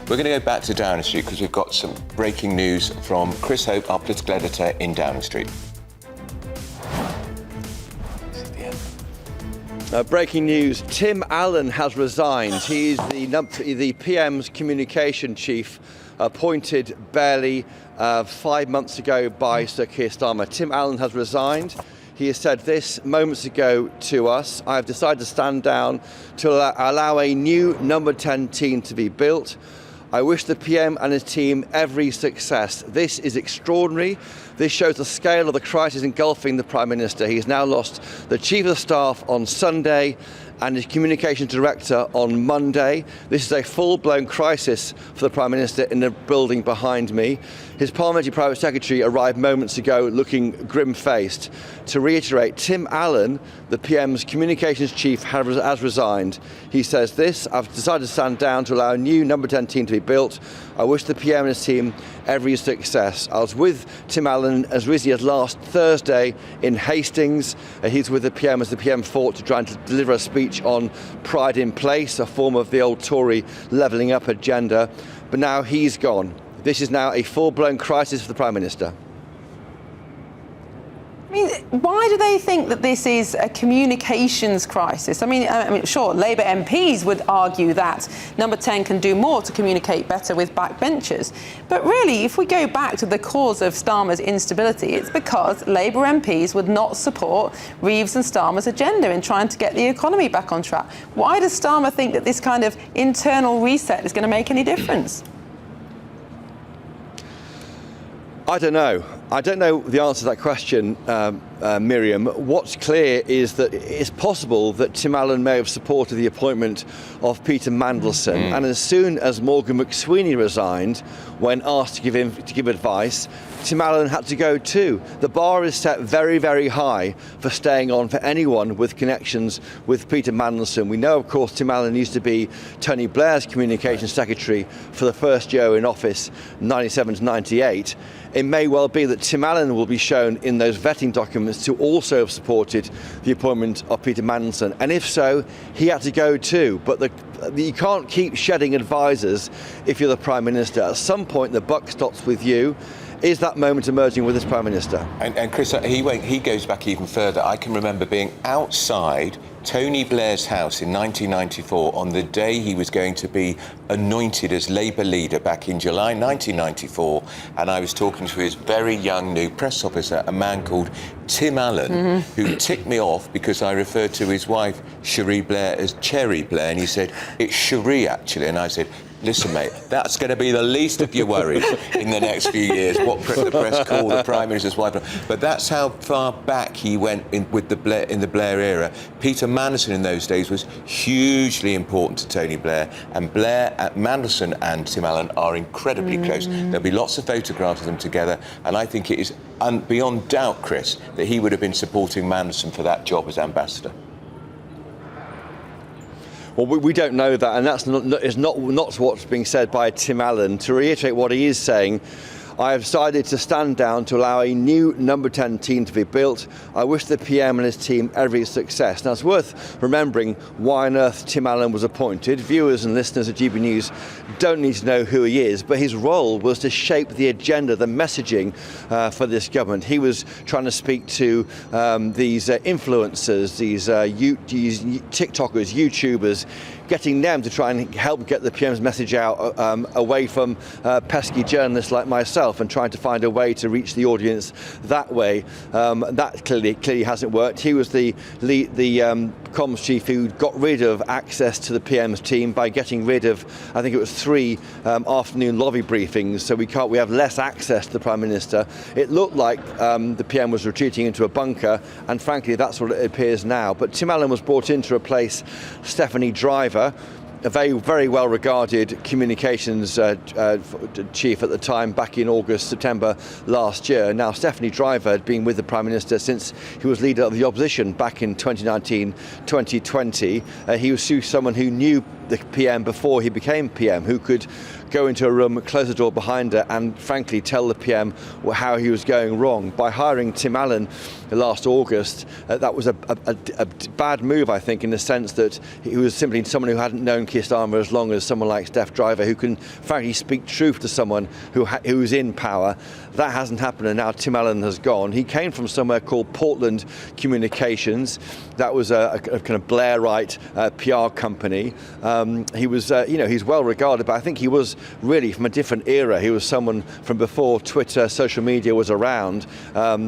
We're going to go back to Downing Street because we've got some breaking news from Chris Hope, our political editor in Downing Street. Breaking news, Tim Allan has resigned. He's the PM's communication chief, appointed barely 5 months ago by Sir Keir Starmer. Tim Allan has resigned. He has said this moments ago to us: "I have decided to stand down to allow a new number 10 team to be built. I wish the PM and his team every success. This is extraordinary. This shows the scale of the crisis engulfing the Prime Minister. He's now lost the Chief of Staff on Sunday and his Communications Director on Monday. This is a full-blown crisis for the Prime Minister in the building behind me." His Parliamentary Private Secretary arrived moments ago looking grim-faced. To reiterate, Tim Allan, the PM's Communications Chief, has resigned. He says this: "I've decided to stand down to allow a new number 10 team to be built. I wish the PM and his team every success." I was with Tim Allan as recently as last Thursday in Hastings. He's with the PM as the PM fought to try and deliver a speech on Pride in Place, a form of the old Tory levelling up agenda. But now he's gone. This is now a full-blown crisis for the Prime Minister. I mean, why do they think that this is a communications crisis? I mean, sure, Labour MPs would argue that number 10 can do more to communicate better with backbenchers. But really, if we go back to the cause of Starmer's instability, it's because Labour MPs would not support Reeves and Starmer's agenda in trying to get the economy back on track. Why does Starmer think that this kind of internal reset is going to make any difference? I don't know. I don't know the answer to that question, Miriam. What's clear is that it's possible that Tim Allan may have supported the appointment of Peter Mandelson, and as soon as Morgan McSweeney resigned, when asked to give advice, Tim Allan had to go too. The bar is set very, very high for staying on for anyone with connections with Peter Mandelson. We know, of course, Tim Allan used to be Tony Blair's communications secretary for the first year in office, 97 to 98. It may well be that Tim Allan will be shown in those vetting documents to also have supported the appointment of Peter Mandelson. And if so, he had to go too. But you can't keep shedding advisors if you're the Prime Minister. At some point, the buck stops with you. Is that moment emerging with this Prime Minister? And Chris, he goes back even further. I can remember being outside Tony Blair's house in 1994 on the day he was going to be anointed as Labour leader back in July 1994, and I was talking to his very young new press officer, a man called Tim Allan, who ticked me off because I referred to his wife, Cherie Blair, as Cherry Blair, and he said, "It's Cherie, actually," and I said, "Listen, mate, that's going to be the least of your worries in the next few years, what the press call the Prime Minister's wife." But that's how far back he went in the Blair era. Peter Mandelson in those days was hugely important to Tony Blair, and Mandelson and Tim Allan are incredibly close. There'll be lots of photographs of them together, and I think it is beyond doubt, Chris, that he would have been supporting Mandelson for that job as ambassador. Well, we don't know that, and that's not what's being said by Tim Allan. To reiterate what he is saying, I have decided to stand down to allow a new number 10 team to be built. I wish the PM and his team every success. Now, it's worth remembering why on earth Tim Allan was appointed. Viewers and listeners of GBNews don't need to know who he is, but his role was to shape the agenda, the messaging for this government. He was trying to speak to these influencers, these TikTokers, YouTubers, getting them to try and help get the PM's message out away from pesky journalists like myself, and trying to find a way to reach the audience that way. That clearly hasn't worked. He was the comms chief who got rid of access to the PM's team by getting rid of, I think it was 3 afternoon lobby briefings, so we have less access to the Prime Minister. It looked like the PM was retreating into a bunker, and frankly that's what it appears now. But Tim Allan was brought in to replace Stephanie Driver, a very, very well-regarded communications chief at the time, back in August, September last year. Now, Stephanie Driver had been with the Prime Minister since he was leader of the opposition back in 2019-2020. He was someone who knew the PM before he became PM, who could go into a room, close the door behind her, and frankly tell the PM how he was going wrong. By hiring Tim Allan last August, that was a bad move, I think, in the sense that he was simply someone who hadn't known Keir Starmer as long as someone like Steph Driver, who can frankly speak truth to someone who's in power. That hasn't happened, and now Tim Allan has gone. He came from somewhere called Portland Communications. That was a kind of Blairite PR company. He was, he's well regarded, but I think he was really from a different era. He was someone from before Twitter, social media was around.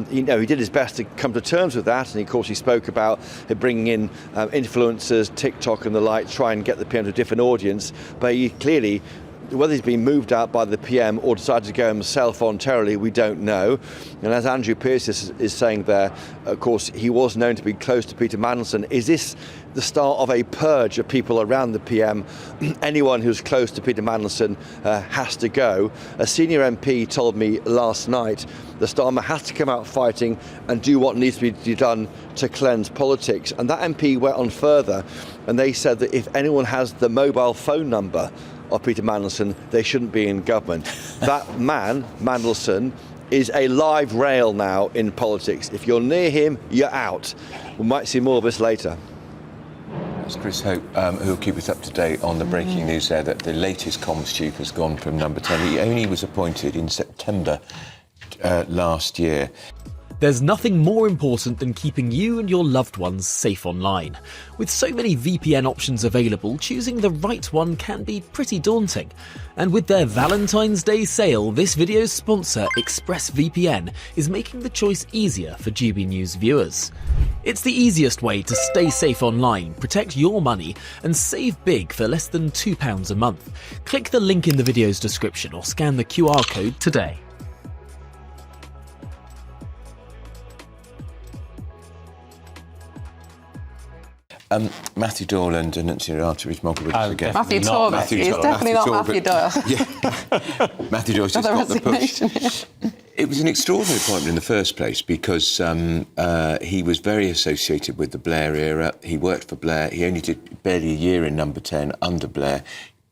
He did his best to come to terms with that, and of course he spoke about bringing in influencers, TikTok and the like, try and get the PM to a different audience. But he clearly, whether he's been moved out by the PM or decided to go himself voluntarily, we don't know. And as Andrew Pearce is saying there, of course, he was known to be close to Peter Mandelson. Is this the start of a purge of people around the PM? Anyone who's close to Peter Mandelson has to go. A senior MP told me last night that Starmer has to come out fighting and do what needs to be done to cleanse politics. And that MP went on further, and they said that if anyone has the mobile phone number of Peter Mandelson, they shouldn't be in government. That man, Mandelson, is a live rail now in politics. If you're near him, you're out. We might see more of this later. That's Chris Hope, who will keep us up to date on the breaking news there that the latest comms chief has gone from number 10. He only was appointed in September last year. There's nothing more important than keeping you and your loved ones safe online. With so many VPN options available, choosing the right one can be pretty daunting. And with their Valentine's Day sale, this video's sponsor, ExpressVPN, is making the choice easier for GBNews viewers. It's the easiest way to stay safe online, protect your money, and save big for less than £2 a month. Click the link in the video's description or scan the QR code today. Matthew Doyle and Annuncia Arteries Mogul again. Matthew Doyle. It's definitely not Matthew Doyle. Yeah. Matthew Doyle's just got the push. It was an extraordinary appointment in the first place because he was very associated with the Blair era. He worked for Blair. He only did barely a year in number 10 under Blair.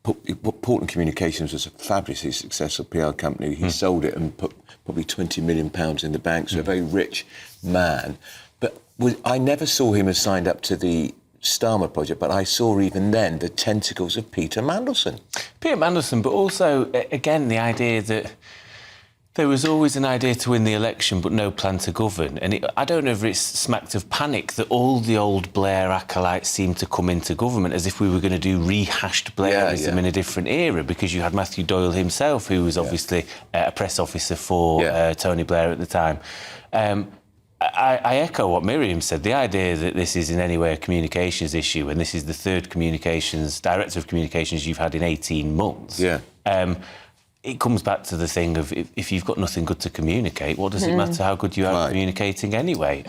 Portland Communications was a fabulously successful PR company. He sold it and put probably £20 million in the bank, so a very rich man. But I never saw him as signed up to the Starmer project, but I saw even then the tentacles of Peter Mandelson. Peter Mandelson, but also, again, the idea that there was always an idea to win the election but no plan to govern. And I don't know if it's smacked of panic that all the old Blair acolytes seemed to come into government as if we were going to do rehashed Blairism in a different era, because you had Matthew Doyle himself, who was obviously a press officer for Tony Blair at the time. I echo what Miriam said. The idea that this is in any way a communications issue, and this is the third director of communications you've had in 18 months. Yeah. It comes back to the thing of if you've got nothing good to communicate, what does it matter how good you are at communicating anyway?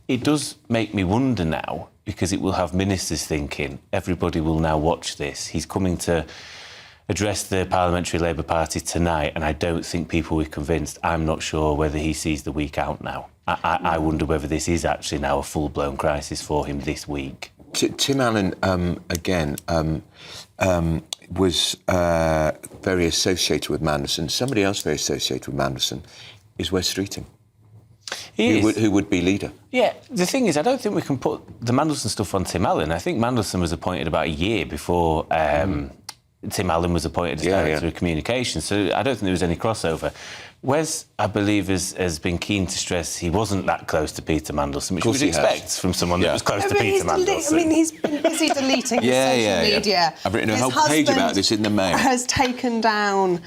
It does make me wonder now, because it will have ministers thinking, everybody will now watch this. He's coming to address the Parliamentary Labour Party tonight, and I don't think people will be convinced. I'm not sure whether he sees the week out now. I wonder whether this is actually now a full-blown crisis for him this week. Tim Allan, again, was very associated with Mandelson. Somebody else very associated with Mandelson is Wes Streeting, who would be leader. Yeah, the thing is, I don't think we can put the Mandelson stuff on Tim Allan. I think Mandelson was appointed about a year before Tim Allan was appointed as Director of Communications, so I don't think there was any crossover. Wes, I believe, has been keen to stress he wasn't that close to Peter Mandelson, which we'd expect from someone that was close to Peter Mandelson. I mean, he's been busy deleting his social media. I've written a whole page about this in the Mail. Has taken down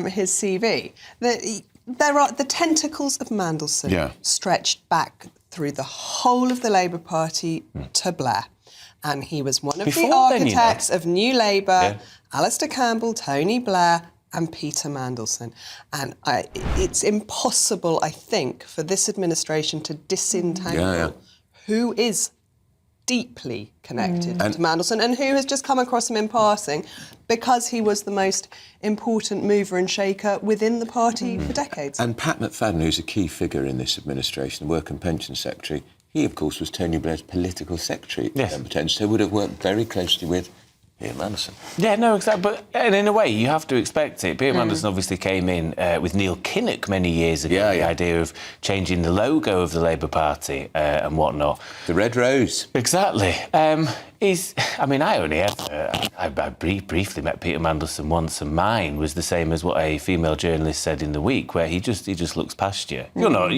his CV. There are the tentacles of Mandelson stretched back through the whole of the Labour Party to Blair. And he was one of the architects of New Labour, Alistair Campbell, Tony Blair, and Peter Mandelson. And it's impossible, I think, for this administration to disentangle who is deeply connected to Mandelson and who has just come across him in passing because he was the most important mover and shaker within the party for decades. And Pat McFadden, who's a key figure in this administration, Work and Pension Secretary, he, of course, was Tony Blair's political secretary at number 10, so would have worked very closely with Peter Mandelson. Yeah, no, exactly. But and in a way, you have to expect it. Peter Mandelson obviously came in with Neil Kinnock many years ago. The idea of changing the logo of the Labour Party and whatnot. The Red Rose. Exactly. I only ever... I briefly met Peter Mandelson once, and mine was the same as what a female journalist said in The Week, where he just looks past you. You're not,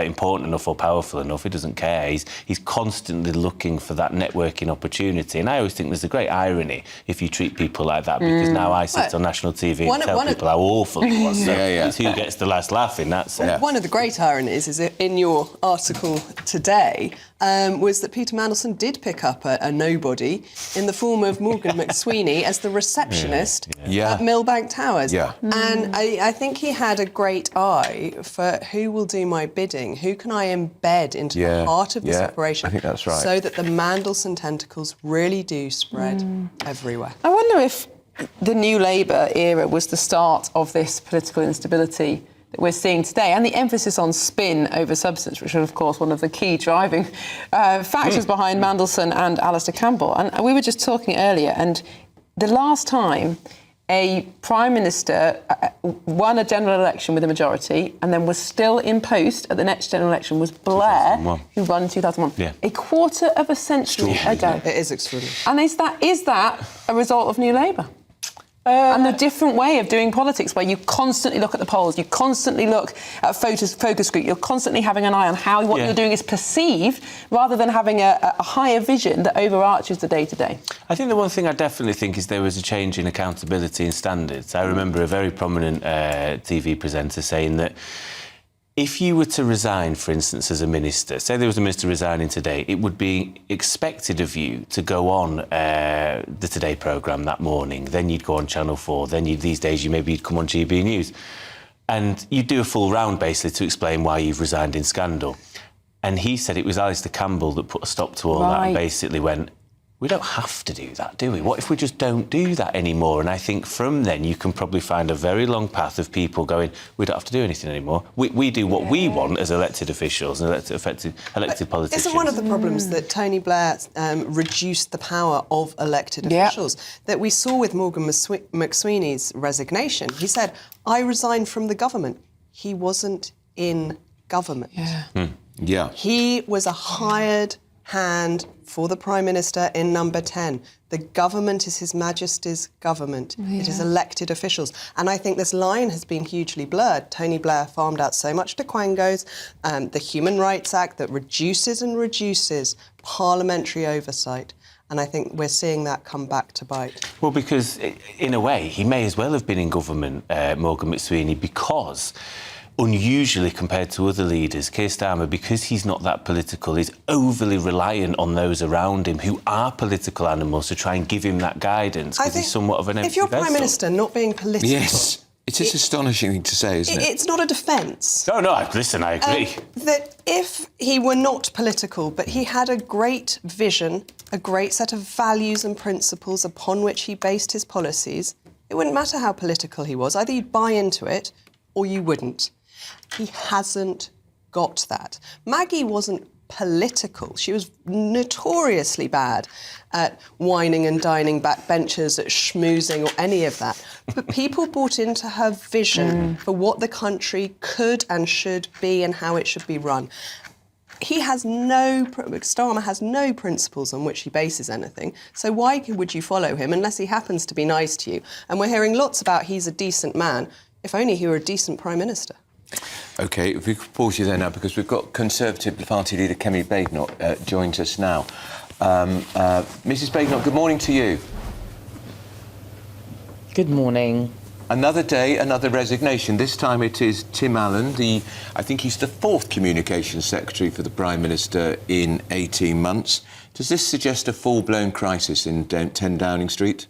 important enough or powerful enough. He doesn't care. He's constantly looking for that networking opportunity. And I always think there's a great irony if you treat people like that, because now I sit on national TV and tell people how awful it was. So it's who gets the last laugh in that sense. One of the great ironies is in your article today was that Peter Mandelson did pick up a nobody in the form of Morgan McSweeney as the receptionist at Millbank Towers. And I think he had a great eye for who will do my bidding, who can I embed into the heart of this operation, I think that's right. so that the Mandelson tentacles really do spread everywhere. I wonder if the New Labour era was the start of this political instability that we're seeing today, and the emphasis on spin over substance, which was, of course, one of the key driving factors behind Mandelson and Alistair Campbell. And we were just talking earlier, and the last time a Prime Minister won a general election with a majority and then was still in post at the next general election was Blair, who won in 2001. Yeah. A quarter of a century ago. It is extraordinary. And is that a result of New Labour? And the different way of doing politics, where you constantly look at the polls, you constantly look at focus group, you're constantly having an eye on how what you're doing is perceived, rather than having a higher vision that overarches the day-to-day. I think the one thing I definitely think is there was a change in accountability and standards. I remember a very prominent TV presenter saying that if you were to resign, for instance, as a minister, say there was a minister resigning today, it would be expected of you to go on the Today programme that morning, then you'd go on Channel 4, then these days you'd come on GBNews, and you'd do a full round, basically, to explain why you've resigned in scandal. And he said it was Alistair Campbell that put a stop to all that and basically went, we don't have to do that, do we? What if we just don't do that anymore? And I think from then you can probably find a very long path of people going, we don't have to do anything anymore. We do what we want as elected officials and elected politicians. Isn't one of the problems that Tony Blair reduced the power of elected officials? That we saw with Morgan McSweeney's resignation. He said, I resign from the government. He wasn't in government. He was a hired hand for the Prime Minister in Number 10. The government is His Majesty's government. It is elected officials. And I think this line has been hugely blurred. Tony Blair farmed out so much to Quangos, the Human Rights Act that reduces parliamentary oversight. And I think we're seeing that come back to bite. Well, because in a way, he may as well have been in government, Morgan McSweeney, because unusually compared to other leaders, Keir Starmer, because he's not that political, is overly reliant on those around him who are political animals to try and give him that guidance, because he's somewhat of an empty vessel. If you're Prime Minister not being political... Yes. It is astonishing thing to say, isn't it? It's not a defence. No, listen, I agree. That if he were not political, but he had a great vision, a great set of values and principles upon which he based his policies, it wouldn't matter how political he was. Either you'd buy into it or you wouldn't. He hasn't got that. Maggie wasn't political. She was notoriously bad at whining and dining backbenchers, at schmoozing or any of that. But people bought into her vision for what the country could and should be and how it should be run. Starmer has no principles on which he bases anything, so why would you follow him unless he happens to be nice to you? And we're hearing lots about he's a decent man. If only he were a decent Prime Minister. OK, if we could pause you there now, because we've got Conservative Party Leader Kemi Badenoch joins us now. Mrs Badenoch, good morning to you. Good morning. Another day, another resignation. This time it is Tim Allan, I think he's the fourth Communications Secretary for the Prime Minister in 18 months. Does this suggest a full-blown crisis in 10 Downing Street?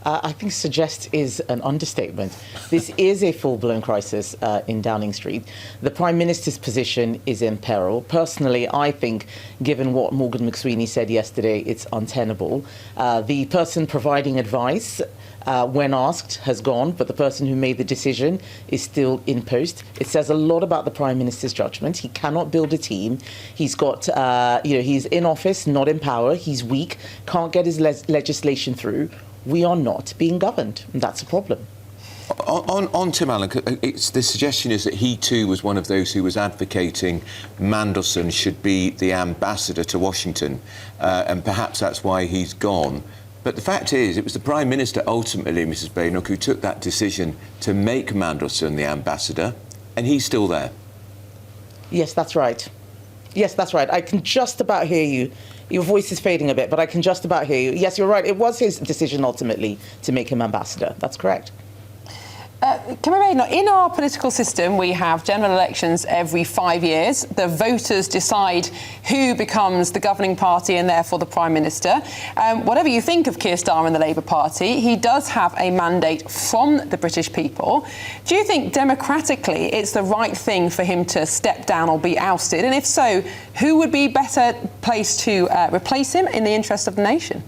I think suggest is an understatement. This is a full-blown crisis in Downing Street. The Prime Minister's position is in peril. Personally, I think, given what Morgan McSweeney said yesterday, it's untenable. The person providing advice, when asked, has gone, but the person who made the decision is still in post. It says a lot about the Prime Minister's judgment. He cannot build a team. He's got, he's in office, not in power. He's weak, can't get his legislation through. We are not being governed, and that's a problem. On Tim Allan, the suggestion is that he too was one of those who was advocating Mandelson should be the ambassador to Washington, and perhaps that's why he's gone. But the fact is, it was the Prime Minister ultimately, Mrs Badenoch, who took that decision to make Mandelson the ambassador, and he's still there. Yes, that's right. Yes, that's right. I can just about hear you. Your voice is fading a bit, but I can just about hear you. Yes, you're right. It was his decision ultimately to make him ambassador. That's correct. Kemi Badenoch, in our political system, we have general elections every 5 years. The voters decide who becomes the governing party and therefore the Prime Minister. Whatever you think of Keir Starmer and the Labour Party, he does have a mandate from the British people. Do you think democratically it's the right thing for him to step down or be ousted? And if so, who would be better placed to replace him in the interest of the nation?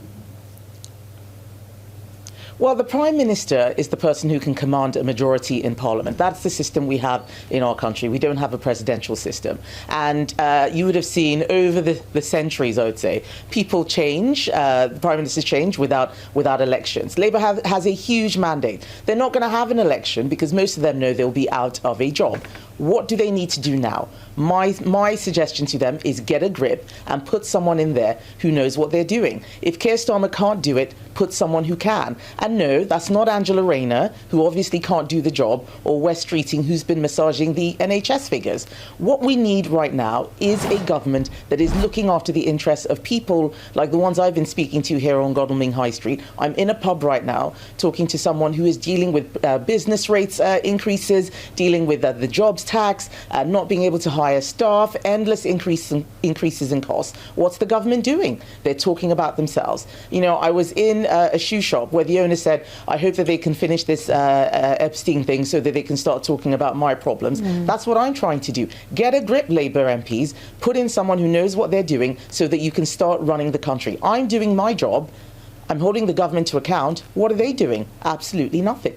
Well, the Prime Minister is the person who can command a majority in Parliament. That's the system we have in our country. We don't have a presidential system. And you would have seen over the centuries, I would say, people change, the Prime Ministers change without elections. Labour has a huge mandate. They're not going to have an election because most of them know they'll be out of a job. What do they need to do now? My suggestion to them is get a grip and put someone in there who knows what they're doing. If Keir Starmer can't do it, put someone who can. And no, that's not Angela Rayner, who obviously can't do the job, or Wes Streeting, who's been massaging the NHS figures. What we need right now is a government that is looking after the interests of people like the ones I've been speaking to here on Godalming High Street. I'm in a pub right now talking to someone who is dealing with business rates increases, dealing with the jobs tax, not being able to hire staff, endless increases in costs. What's the government doing? They're talking about themselves. You know, I was in a shoe shop where the owner said, I hope that they can finish this Epstein thing so that they can start talking about my problems. That's what I'm trying to do. Get a grip, Labour MPs, put in someone who knows what they're doing so that you can start running the country. I'm doing my job. I'm holding the government to account. What are they doing? Absolutely nothing.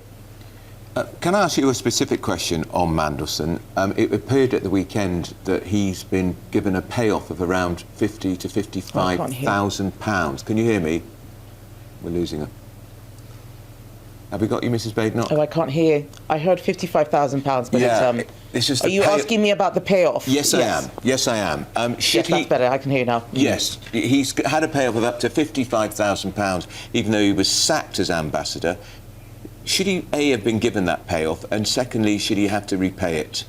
Can I ask you a specific question on Mandelson? It appeared at the weekend that he's been given a payoff of around £50,000 to £55,000. Can you hear me? We're losing her. Have we got you, Mrs Badenoch? Oh, I can't hear. I heard £55,000, but yeah, it's just are you asking me about the payoff? Yes, I am. Yes, I am. Yes, that's better. I can hear you now. Yes, he's had a payoff of up to £55,000, even though he was sacked as ambassador. Should he, A, have been given that payoff, and secondly, should he have to repay it?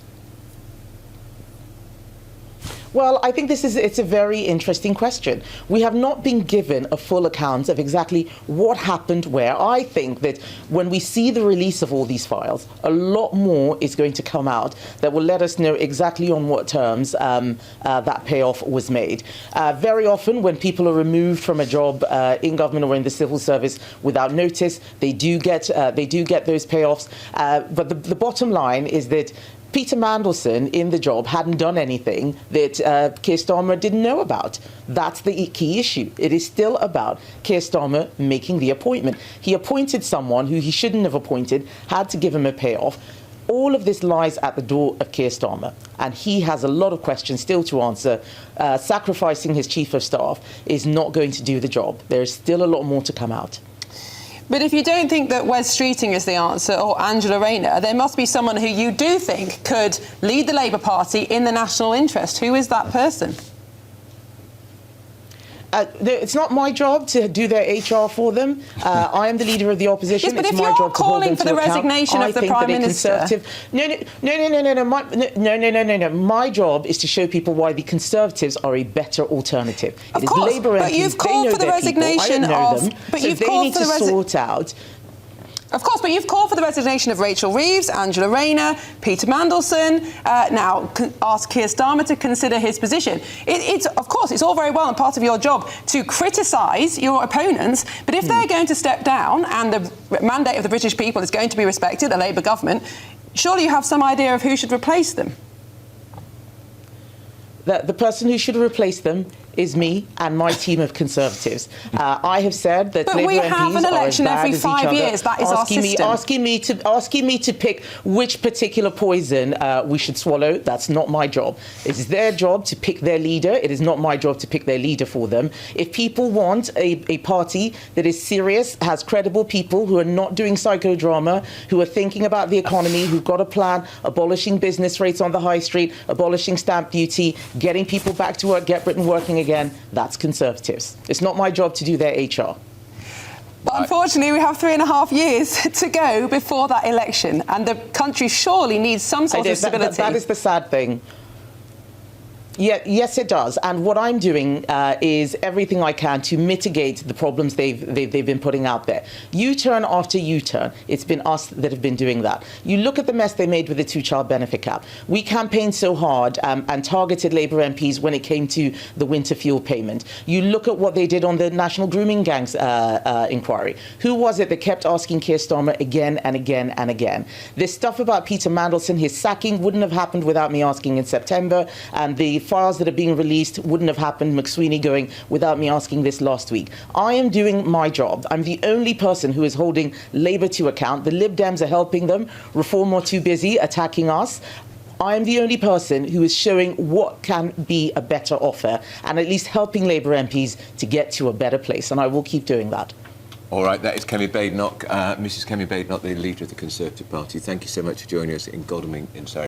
Well, I think it's a very interesting question. We have not been given a full account of exactly what happened where. I think that when we see the release of all these files, a lot more is going to come out that will let us know exactly on what terms that payoff was made. Very often when people are removed from a job in government or in the civil service without notice, they do get those payoffs. But the bottom line is that Peter Mandelson in the job hadn't done anything that Keir Starmer didn't know about. That's the key issue. It is still about Keir Starmer making the appointment. He appointed someone who he shouldn't have appointed, had to give him a payoff. All of this lies at the door of Keir Starmer, and he has a lot of questions still to answer. Sacrificing his chief of staff is not going to do the job. There is still a lot more to come out. But if you don't think that Wes Streeting is the answer, or Angela Rayner, there must be someone who you do think could lead the Labour Party in the national interest. Who is that person? It's not my job to do their HR for them. I am the leader of the opposition. Yes, but it's if my you're job to hold them calling for to the account. resignation of the Prime Minister... No. My job is to show people why the Conservatives are a better alternative. Of course, but you've called for the resignation of... But you've called for the sort out... Of course, but you've called for the resignation of Rachel Reeves, Angela Rayner, Peter Mandelson, now ask Keir Starmer to consider his position. Of course, it's all very well and part of your job to criticise your opponents, but if they're going to step down and the mandate of the British people is going to be respected, a Labour government, surely you have some idea of who should replace them. The person who should replace them is me and my team of Conservatives. I have said that Labour we have MPs an election are as bad every as each 5 other, years. That is our system. asking me to pick which particular poison we should swallow. That's not my job. It is their job to pick their leader. It is not my job to pick their leader for them. If people want a party that is serious, has credible people who are not doing psychodrama, who are thinking about the economy, who've got a plan, abolishing business rates on the high street, abolishing stamp duty, getting people back to work, get Britain working again, that's Conservatives. It's not my job to do their HR. But unfortunately, we have 3.5 years to go before that election, and the country surely needs some sort of stability. That is the sad thing. Yeah, yes, it does. And what I'm doing is everything I can to mitigate the problems they've been putting out there. U-turn after U-turn, it's been us that have been doing that. You look at the mess they made with the two-child benefit cap. We campaigned so hard and targeted Labour MPs when it came to the winter fuel payment. You look at what they did on the National Grooming Gangs inquiry. Who was it that kept asking Keir Starmer again and again and again? This stuff about Peter Mandelson, his sacking wouldn't have happened without me asking in September, and the files that are being released wouldn't have happened, McSweeney going, without me asking this last week. I am doing my job. I'm the only person who is holding Labour to account. The Lib Dems are helping them. Reform are too busy attacking us. I am the only person who is showing what can be a better offer and at least helping Labour MPs to get to a better place, and I will keep doing that. All right, that is Kemi Badenoch, Mrs Kemi Badenoch, the leader of the Conservative Party. Thank you so much for joining us in Godalming in Surrey.